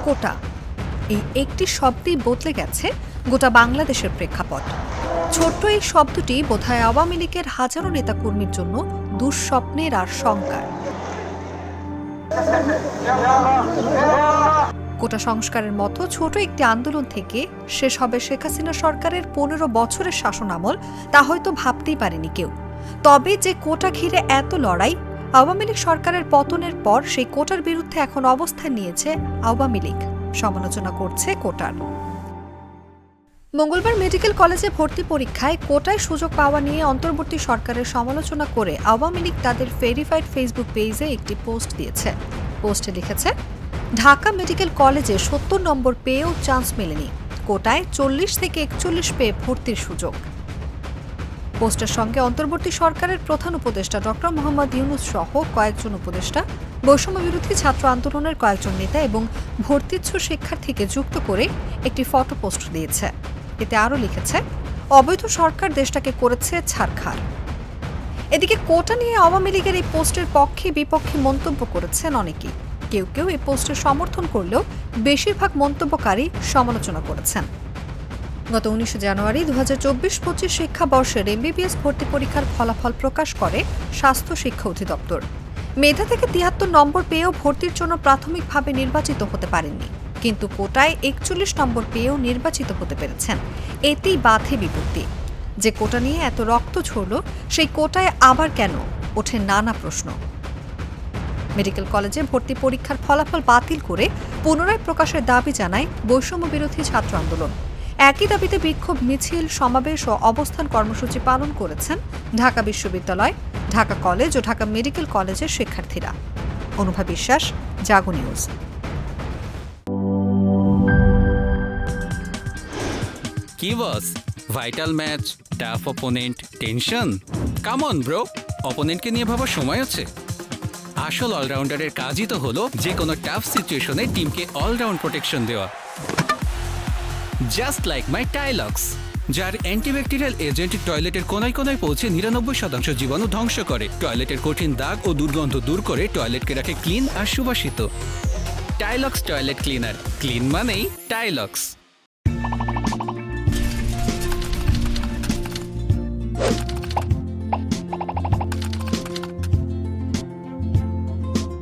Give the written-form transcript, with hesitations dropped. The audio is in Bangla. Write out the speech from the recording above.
কোটা, এই একটি শব্দেই বদলে গেছে গোটা বাংলাদেশের প্রেক্ষাপট। ছোট্ট এই শব্দটি বোধহয় আওয়ামী লীগের হাজারো নেতাকর্মীর জন্য দুঃস্বপ্নের আর শঙ্কার। কোটা সংস্কারের মতো ছোট একটি আন্দোলন থেকে শেষ হবে শেখ হাসিনা সরকারের ১৫ বছরের শাসন আমল, তা হয়তো ভাবতেই পারেনি কেউ। তবে যে কোটা ঘিরে এত লড়াই, আওয়ামী লীগ সরকারের পতনের পর সেই কোটার বিরুদ্ধে এখন অবস্থান নিয়েছে আওয়ামী লীগ, সমালোচনা করছে কোটার। মঙ্গলবার মেডিকেল কলেজে ভর্তি পরীক্ষায় কোটায় সুযোগ পাওয়া নিয়ে অন্তর্বর্তী সরকারের সমালোচনা করে আওয়ামী লীগ তাদের ভেরিফাইড ফেসবুক পেজে একটি পোস্ট দিয়েছে। পোস্টে লিখেছে, ঢাকা মেডিকেল কলেজে ৭০ নম্বর পেয়েও চান্স মেলেনি, কোটায় ৪০ থেকে ৪১ পেয়ে ভর্তির সুযোগ। পোস্টের সঙ্গে অন্তর্বর্তী সরকারের প্রধান উপদেষ্টা ডক্টর মোহাম্মদ ইউনূস সহ কয়েকজন উপদেষ্টা, বৈষম্য বিরোধী ছাত্র আন্দোলনের কয়েকজন নেতা এবং ভর্তিচ্ছু শিক্ষার্থীকে যুক্ত করে একটি ফটো পোস্ট দিয়েছে। এতে আরও লিখেছে, অবৈধ সরকার দেশটাকে করেছে ছারখার। এদিকে কোটা নিয়ে আওয়ামী লীগের এই পোস্টের পক্ষে বিপক্ষে মন্তব্য করেছেন অনেকেই। কেউ কেউ এই পোস্টের সমর্থন করলেও বেশিরভাগ মন্তব্যকারী সমালোচনা করেছেন। গত ১৯ জানুয়ারি ২০২৪-২৫ শিক্ষাবর্ষের এমবিবিএস ভর্তি পরীক্ষার ফলাফল প্রকাশ করে স্বাস্থ্য শিক্ষা অধিদপ্তর। মেধা থেকে ৭৩ নম্বর পেয়েও ভর্তির জন্য প্রাথমিকভাবে নির্বাচিত হতে পারেননি, কিন্তু কোটায় ৪১ নম্বর পেয়েও নির্বাচিত হতে পেরেছেন। এতেই বাধে বিপত্তি। যে কোটা নিয়ে এত রক্ত ঝরল, সেই কোটায় আবার কেন, ওঠে নানা প্রশ্ন। মেডিকেল কলেজে ভর্তি পরীক্ষার ফলাফল বাতিল করে পুনরায় প্রকাশের দাবি জানায় বৈষম্য বিরোধী ছাত্র আন্দোলন। একই দাবিতে বিক্ষোভ মিছিল, সমাবেশ ও অবস্থান কর্মসূচি পালন করেছেন ঢাকা বিশ্ববিদ্যালয়, ঢাকা কলেজ ও ঢাকা মেডিকেল কলেজের শিক্ষার্থীরা। অনুভা বিশ্বাস, জাগো নিউজ। কি boss, vital match, tough opponent, tension? Come on bro, অপোনেন্টকে নিয়ে ভাবার সময় আছে। আসল অলরাউন্ডারের কাজই তো হলো যে কোনো টাফ সিচুয়েশনে টিমকে অলরাউন্ড প্রোটেকশন দেওয়া। জাস্ট লাইক মাই টাইলক্স, যার অ্যান্টিব্যাকটেরিয়াল এজেন্ট টয়লেটের কোনায় কোনায় পৌঁছে ৯৯% জীবাণু ধ্বংস করে, টয়লেটের কঠিন দাগ ও দুর্গন্ধ দূর করে টয়লেটকে রাখে ক্লিন আর সুবাসিত। টাইলক্স টয়লেট ক্লিনার, ক্লিন মানেই টাইলক্স।